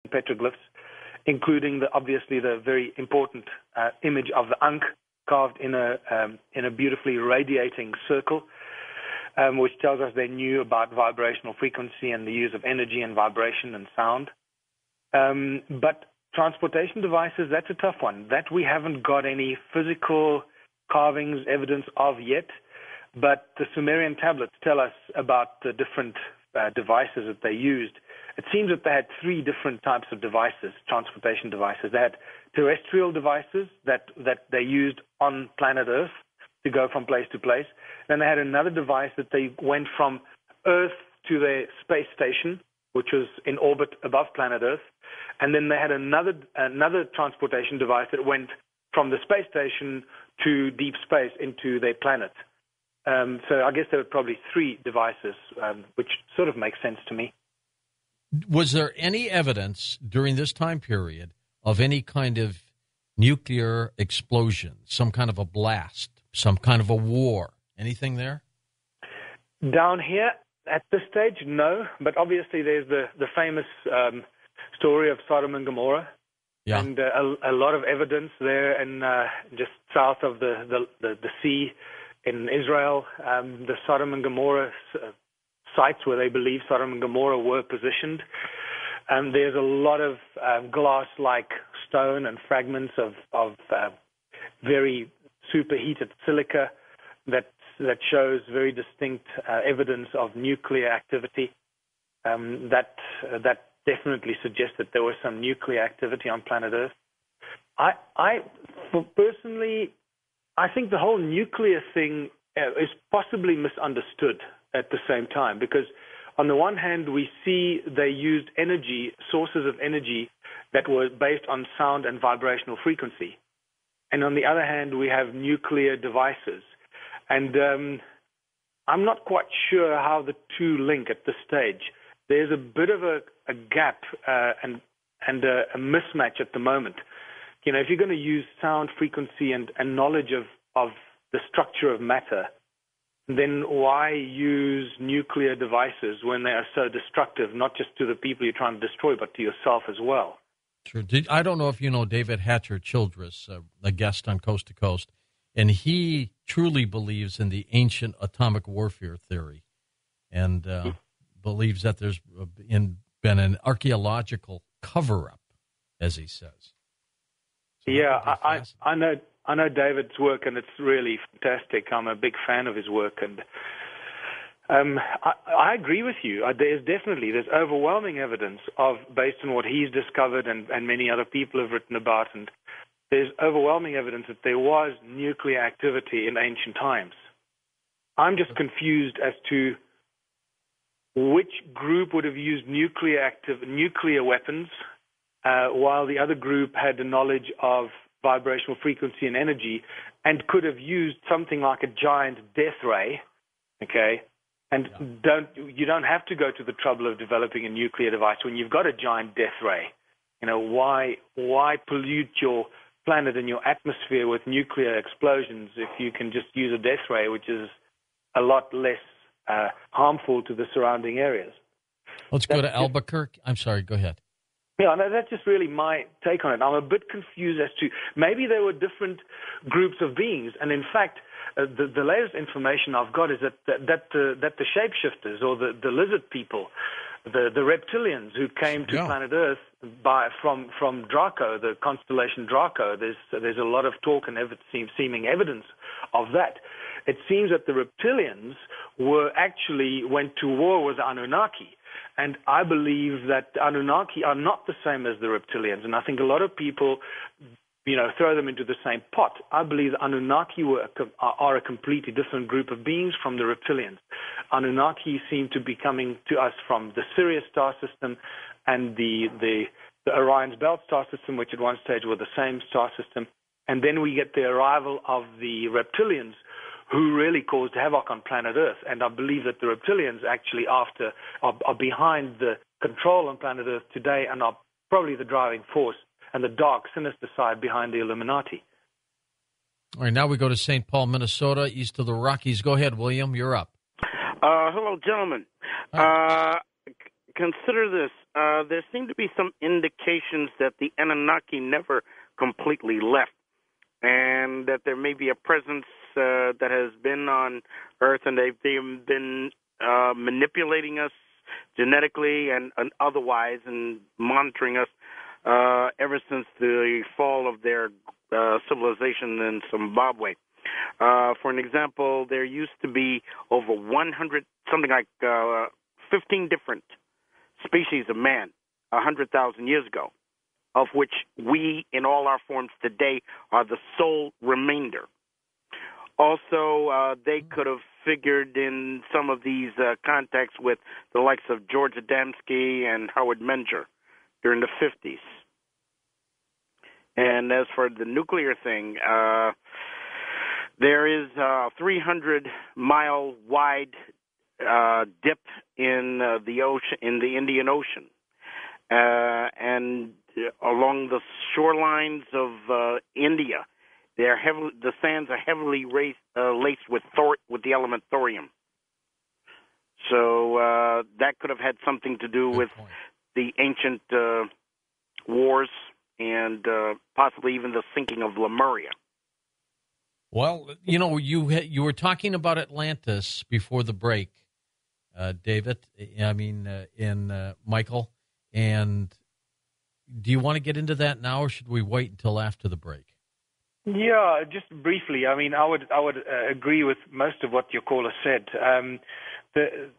petroglyphs, including obviously the very important image of the Ankh carved in a beautifully radiating circle, which tells us they knew about vibrational frequency and the use of energy and vibration and sound. But transportation devices, that's a tough one. That we haven't got any physical carvings evidence of yet, but the Sumerian tablets tell us about the different devices that they used. It seems that they had 3 different types of devices, transportation devices. They had terrestrial devices that they used on planet Earth to go from place to place. Then they had another device that they went from Earth to their space station, which was in orbit above planet Earth. And then they had another transportation device that went from the space station to deep space into their planet. So I guess there were probably 3 devices, which sort of makes sense to me. Was there any evidence during this time period of any kind of nuclear explosion, some kind of a blast, some kind of a war? Anything there? Down here, at this stage, no. But obviously there's the famous story of Sodom and Gomorrah. Yeah. And a lot of evidence there and just south of the sea in Israel, the Sodom and Gomorrah sites where they believe Sodom and Gomorrah were positioned. There's a lot of glass-like stone and fragments of very superheated silica that shows very distinct evidence of nuclear activity. That definitely suggests that there was some nuclear activity on planet Earth. Personally, I think the whole nuclear thing is possibly misunderstood at the same time, because on the one hand, we see they used sources of energy that were based on sound and vibrational frequency. And on the other hand, we have nuclear devices. And I'm not quite sure how the two link at this stage. There's a bit of a gap and a mismatch at the moment. You know, if you're going to use sound frequency and knowledge of the structure of matter, then why use nuclear devices when they are so destructive, not just to the people you're trying to destroy, but to yourself as well? Sure. I don't know if you know David Hatcher Childress, a guest on Coast to Coast, and he truly believes in the ancient atomic warfare theory and believes that there's been an archaeological cover-up, as he says. So yeah, I know David's work, and it's really fantastic. I'm a big fan of his work, and I agree with you. There's overwhelming evidence based on what he's discovered and many other people have written about, and there's overwhelming evidence that there was nuclear activity in ancient times. I'm just confused as to which group would have used nuclear weapons while the other group had the knowledge of vibrational frequency and energy and could have used something like a giant death ray, okay? And you don't have to go to the trouble of developing a nuclear device when you've got a giant death ray. You know, why pollute your planet and your atmosphere with nuclear explosions if you can just use a death ray, which is a lot less harmful to the surrounding areas? Let's go to Albuquerque. I'm sorry, go ahead. Yeah, no, that's just really my take on it. I'm a bit confused as to maybe there were different groups of beings, and in fact, the latest information I've got is that the shapeshifters or the lizard people, the reptilians who came to planet Earth from Draco, the constellation Draco, there's a lot of talk and seeming evidence of that. It seems that the reptilians went to war with the Annunaki. And I believe that the Anunnaki are not the same as the reptilians. And I think a lot of people, throw them into the same pot. I believe the Anunnaki are a completely different group of beings from the reptilians. Anunnaki seem to be coming to us from the Sirius star system and the Orion's Belt star system, which at one stage were the same star system. And then we get the arrival of the reptilians, who really caused havoc on planet Earth. And I believe that the reptilians actually are behind the control on planet Earth today and are probably the driving force and the dark, sinister side behind the Illuminati. All right, now we go to St. Paul, Minnesota, east of the Rockies. Go ahead, William. You're up. Hello, gentlemen. Consider this. there seem to be some indications that the Annunaki never completely left, and that there may be a presence that has been on Earth, and they've been manipulating us genetically and otherwise, and monitoring us ever since the fall of their civilization in Zimbabwe. For an example, there used to be over 100, something like 15 different species of man 100,000 years ago, of which we, in all our forms today, are the sole remainder. Also, they could have figured in some of these contacts with the likes of George Adamski and Howard Menger during the 50s. And as for the nuclear thing, there is a 300-mile wide dip in the ocean, in the Indian Ocean, and along the shorelines of India, the sands are heavily laced with the element thorium. So that could have had something to do with the ancient wars and possibly even the sinking of Lemuria. Well, you were talking about Atlantis before the break, David. Michael. And do you want to get into that now, or should we wait until after the break? Yeah, just briefly. I mean, I would agree with most of what your caller said. The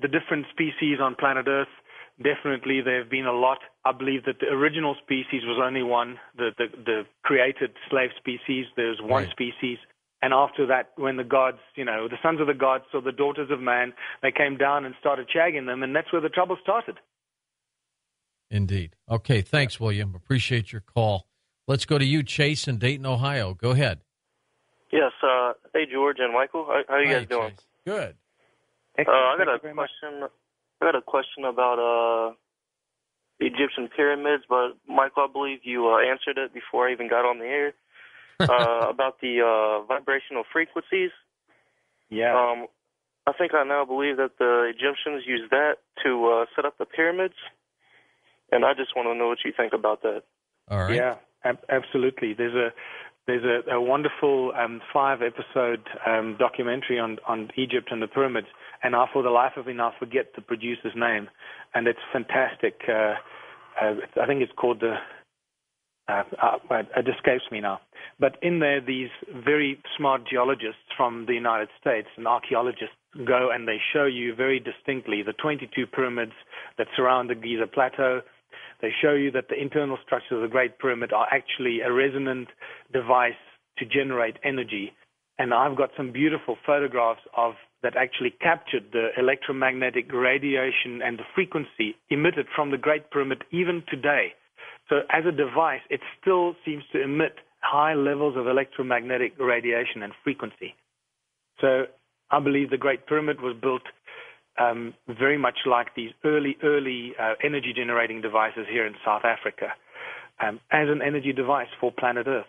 different species on planet Earth, definitely there have been a lot. I believe that the original species was only one, the created slave species. There's one species. And after that, when the gods, the sons of the gods saw the daughters of man, they came down and started shagging them, and that's where the trouble started. Indeed. Okay, thanks, William. Appreciate your call. Let's go to you, Chase, in Dayton, Ohio. Go ahead. Yes. Hey, George and Michael. How are you guys doing? Chase. Good. I got a question. I got a question about the Egyptian pyramids, but Michael, I believe you answered it before I even got on the air about the vibrational frequencies. Yeah. I think I now believe that the Egyptians used that to set up the pyramids, and I just want to know what you think about that. All right. Yeah. Absolutely. There's a wonderful 5-episode documentary on Egypt and the pyramids, and for the life of me now forget the producer's name, and it's fantastic. I think it's called it escapes me now. But in there, these very smart geologists from the United States and archaeologists go and they show you very distinctly the 22 pyramids that surround the Giza Plateau. They show you that the internal structures of the Great Pyramid are actually a resonant device to generate energy. And I've got some beautiful photographs that actually captured the electromagnetic radiation and the frequency emitted from the Great Pyramid even today. So as a device, it still seems to emit high levels of electromagnetic radiation and frequency. So I believe the Great Pyramid was built very much like these early energy-generating devices here in South Africa as an energy device for planet Earth.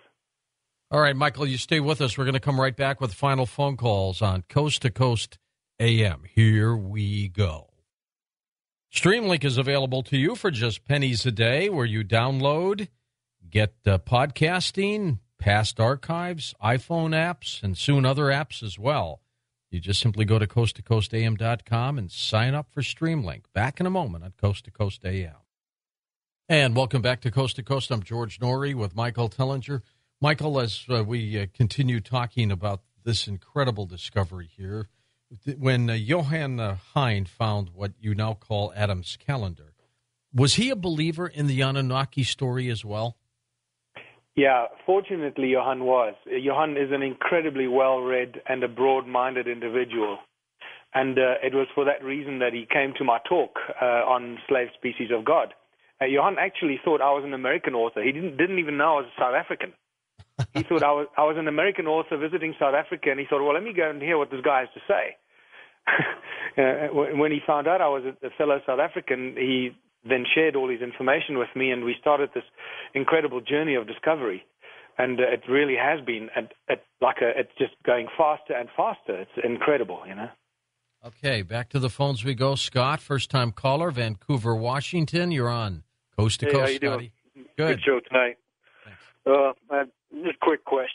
All right, Michael, you stay with us. We're going to come right back with final phone calls on Coast to Coast AM. Here we go. Streamlink is available to you for just pennies a day, where you download, get podcasting, past archives, iPhone apps, and soon other apps as well. You just simply go to coasttocoastam.com and sign up for Streamlink. Back in a moment on Coast to Coast AM. And welcome back to Coast to Coast. I'm George Norrie with Michael Tellinger. Michael, as we continue talking about this incredible discovery here, when Johan Heine found what you now call Adam's calendar, was he a believer in the Anunnaki story as well? Yeah, fortunately, Johan was. Johan is an incredibly well-read and a broad-minded individual. And it was for that reason that he came to my talk on Slave Species of God. Johan actually thought I was an American author. He didn't even know I was a South African. He thought I was an American author visiting South Africa, and he thought, well, let me go and hear what this guy has to say. When he found out I was a fellow South African, he then shared all his information with me, and we started this incredible journey of discovery. And it really has been, it's just going faster and faster. It's incredible, Okay, back to the phones we go. Scott, first-time caller, Vancouver, Washington. You're on Coast to Coast, how you Scotty. doing? Good Good show tonight. Thanks. I have just a quick question.